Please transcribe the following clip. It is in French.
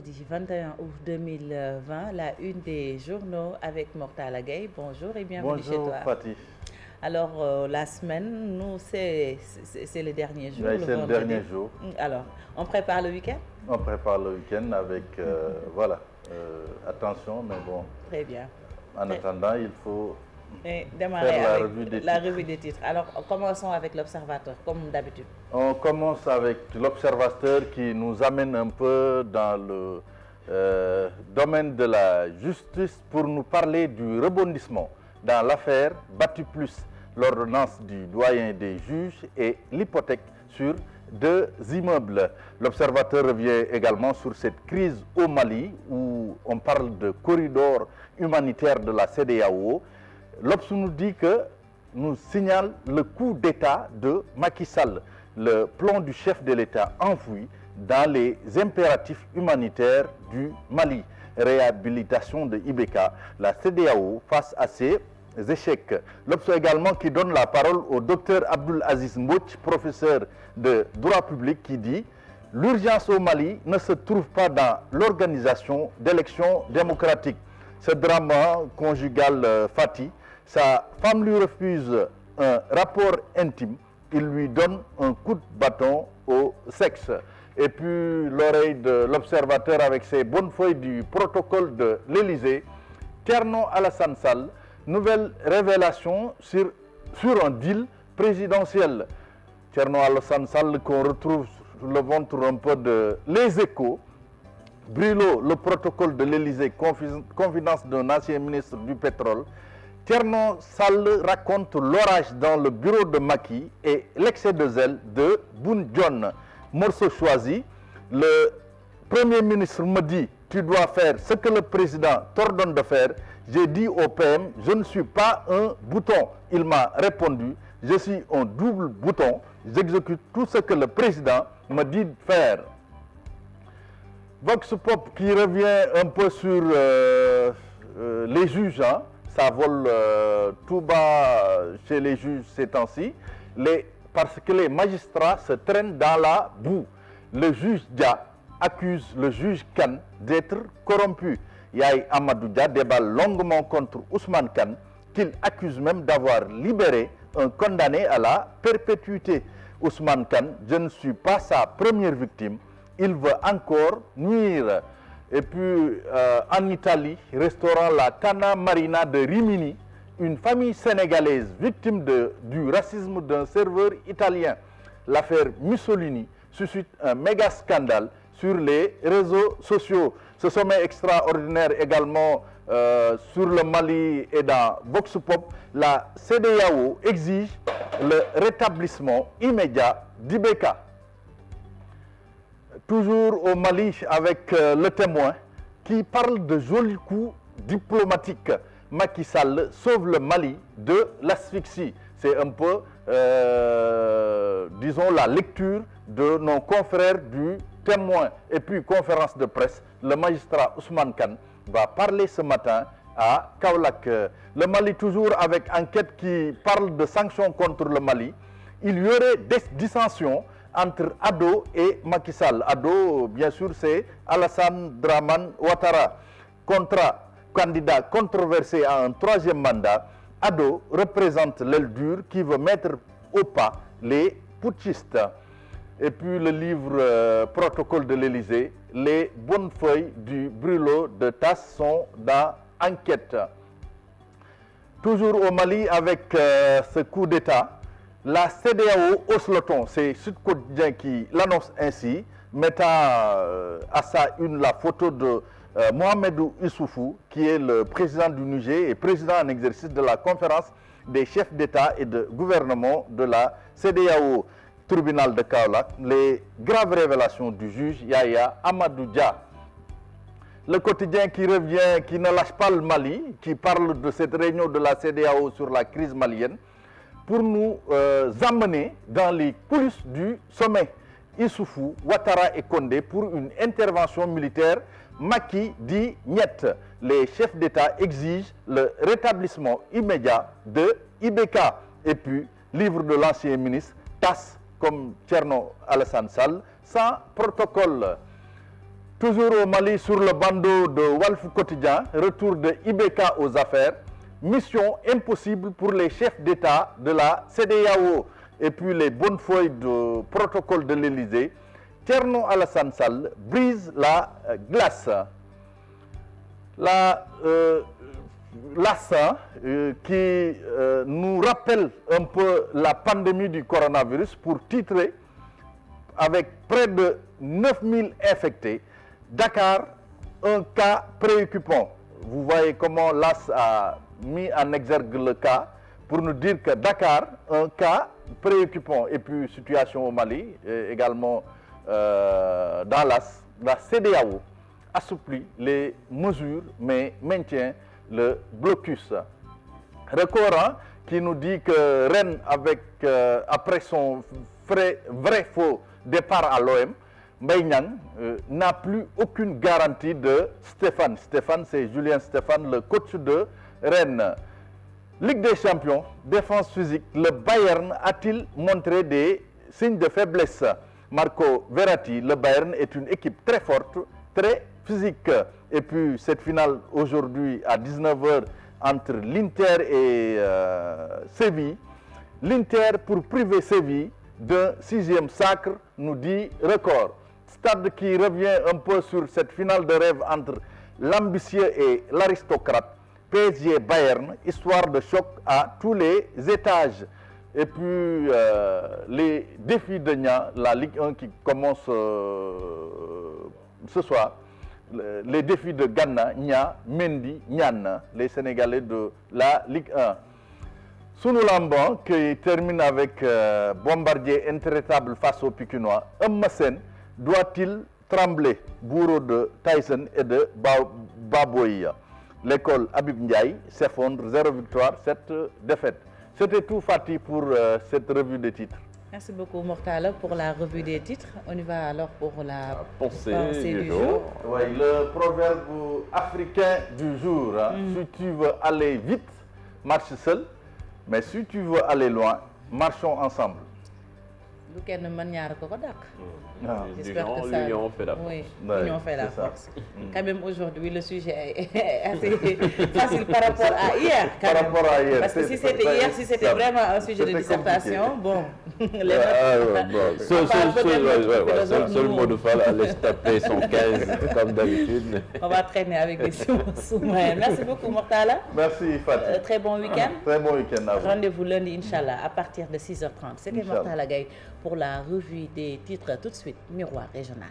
vendredi 21 août 2020, la une des journaux avec Mortala Gueye. Bonjour et bienvenue chez toi. Bonjour Fatih. Alors, la semaine, nous, c'est le dernier jour. Oui, c'est le dernier jour. Alors, on prépare le week-end? On prépare le week-end avec, voilà, attention, mais bon. Très bien. En attendant, il faut démarrer faire avec la revue des titres. Alors, commençons avec l'Observateur, comme d'habitude. On commence avec l'Observateur qui nous amène un peu dans le domaine de la justice pour nous parler du rebondissement dans l'affaire Bâti Plus, l'ordonnance du doyen des juges et l'hypothèque sur 2 immeubles. L'Observateur revient également sur cette crise au Mali où on parle de corridor humanitaire de la CEDEAO. L'Obs nous dit que nous signale le coup d'État de Macky Sall, le plan du chef de l'État enfoui dans les impératifs humanitaires du Mali. Réhabilitation de IBK, la CEDEAO face à ces échecs. L'Obs également qui donne la parole au docteur Abdoul Aziz Mbouch, professeur de droit public, qui dit « L'urgence au Mali ne se trouve pas dans l'organisation d'élections démocratiques. » Ce drame conjugal Fatih, sa femme lui refuse un rapport intime, il lui donne un coup de bâton au sexe. Et puis l'oreille de l'Observateur avec ses bonnes feuilles du protocole de l'Élysée, Thierno Alassane Sall, nouvelle révélation sur un deal présidentiel. Thierno Alassane Sall qu'on retrouve sur le ventre un peu de Les Échos. Brilo, le protocole de l'Élysée, confidence d'un ancien ministre du pétrole. Thierno Sall raconte l'orage dans le bureau de Macky et l'excès de zèle de Boun Dionne. Morceau choisi, le Premier ministre me dit « Tu dois faire ce que le président t'ordonne de faire ». J'ai dit au PM « Je ne suis pas un bouton ». Il m'a répondu « Je suis un double bouton, j'exécute tout ce que le président me dit de faire ». Vox Pop qui revient un peu sur les juges, hein. Ça vole tout bas chez les juges ces temps-ci, parce que les magistrats se traînent dans la boue. Le juge Dia accuse le juge Khan d'être corrompu. Yaye Amadou Dia débat longuement contre Ousmane Khan, qu'il accuse même d'avoir libéré un condamné à la perpétuité. Ousmane Khan, je ne suis pas sa première victime. Il veut encore nuire. Et puis en Italie, restaurant la Cana Marina de Rimini, une famille sénégalaise victime du racisme d'un serveur italien. L'affaire Mussolini suscite un méga scandale sur les réseaux sociaux. Ce sommet extraordinaire également sur le Mali et dans Vox Pop, la CEDEAO exige le rétablissement immédiat d'IBK. Toujours au Mali avec le Témoin qui parle de jolis coups diplomatiques. Macky Sall sauve le Mali de l'asphyxie. C'est un peu, disons, la lecture de nos confrères du Témoin. Et puis, conférence de presse, le magistrat Ousmane Khan va parler ce matin à Kaolack. Le Mali toujours avec enquête qui parle de sanctions contre le Mali. Il y aurait des dissensions entre Ado et Macky Sall. Ado, bien sûr, c'est Alassane Dramane Ouattara. Candidat controversé à un 3e mandat, Ado représente l'aile dure qui veut mettre au pas les putschistes. Et puis le livre Protocole de l'Élysée, les bonnes feuilles du brûlot de tasse sont dans Enquête. Toujours au Mali avec ce coup d'État, la CEDEAO hausse le ton, c'est Sud Quotidien qui l'annonce ainsi, mettant à sa une la photo de Mohamedou Issoufou, qui est le président du Niger et président en exercice de la conférence des chefs d'État et de gouvernement de la CEDEAO. Tribunal de Kaolack, les graves révélations du juge Yaya Amadou Dia. Le quotidien qui revient, qui ne lâche pas le Mali, qui parle de cette réunion de la CEDEAO sur la crise malienne, pour nous amener dans les coulisses du sommet. Issoufou, Ouattara et Condé pour une intervention militaire. Macky dit niet. Les chefs d'État exigent le rétablissement immédiat de IBK. Et puis, livre de l'ancien ministre, TAS, comme Thierno Alassane Sall, sans protocole. Toujours au Mali, sur le bandeau de Walf Quotidien, retour de Ibeka aux affaires, mission impossible pour les chefs d'État de la CEDEAO et puis les bonnes feuilles de protocole de l'Élysée. Thierno Alassane Sall brise la glace. L'ASA qui nous rappelle un peu la pandémie du coronavirus pour titrer avec près de 9000 infectés. Dakar, un cas préoccupant. Vous voyez comment l'AS a mis en exergue le cas pour nous dire que Dakar, un cas préoccupant. Et puis situation au Mali, également dans l'AS, la CEDEAO assouplit les mesures mais maintient le blocus. Record qui nous dit que Rennes, après son vrai faux départ à l'OM, Mbaye Niang n'a plus aucune garantie de Stéphane. Stéphane, c'est Julien Stéphane, le coach de Rennes. Ligue des Champions, défense physique, le Bayern a-t-il montré des signes de faiblesse? Marco Verratti, le Bayern est une équipe très forte, très physique. Et puis cette finale aujourd'hui à 19 h entre l'Inter et Séville. L'Inter pour priver Séville d'un 6e sacre, nous dit Record. Stade qui revient un peu sur cette finale de rêve entre l'ambitieux et l'aristocrate. PSG Bayern, histoire de choc à tous les étages. Et puis les défis de Nia, la Ligue 1 qui commence ce soir. Les défis de Ghana, Nia, Mendy, Nian, les Sénégalais de la Ligue 1. Sunu Lamban qui termine avec Bombardier intraitable face aux Pikinois. Eumeu doit-il trembler? Bourreau de Tyson et de Baboya. L'école Habib Ndiaye s'effondre, 0 victoire, 7 défaites. C'était tout, Fatih, pour cette revue des titres. Merci beaucoup, Mortala, pour la revue des titres. On y va alors pour la pensée du jour. Oui, le proverbe africain du jour. Si tu veux aller vite, marche seul. Mais si tu veux aller loin, marchons ensemble. J'espère que ça... l'union fait la force. Oui, l'union fait la force. Quand même aujourd'hui, le sujet est assez facile par rapport à hier. Par rapport à hier. Parce que si c'était hier, si c'était vraiment un sujet de dissertation, bon... Seul mot de fall allait se taper son 15 comme d'habitude. On va traîner avec des sous-marins. Merci beaucoup, Mortala. Merci, Fatih. Très bon week-end. Très bon week-end à vous. Rendez-vous lundi, Inch'Allah, à partir de 6 h 30. C'était Mortala Gaye pour la revue des titres. Tout de suite, Miroir Régional.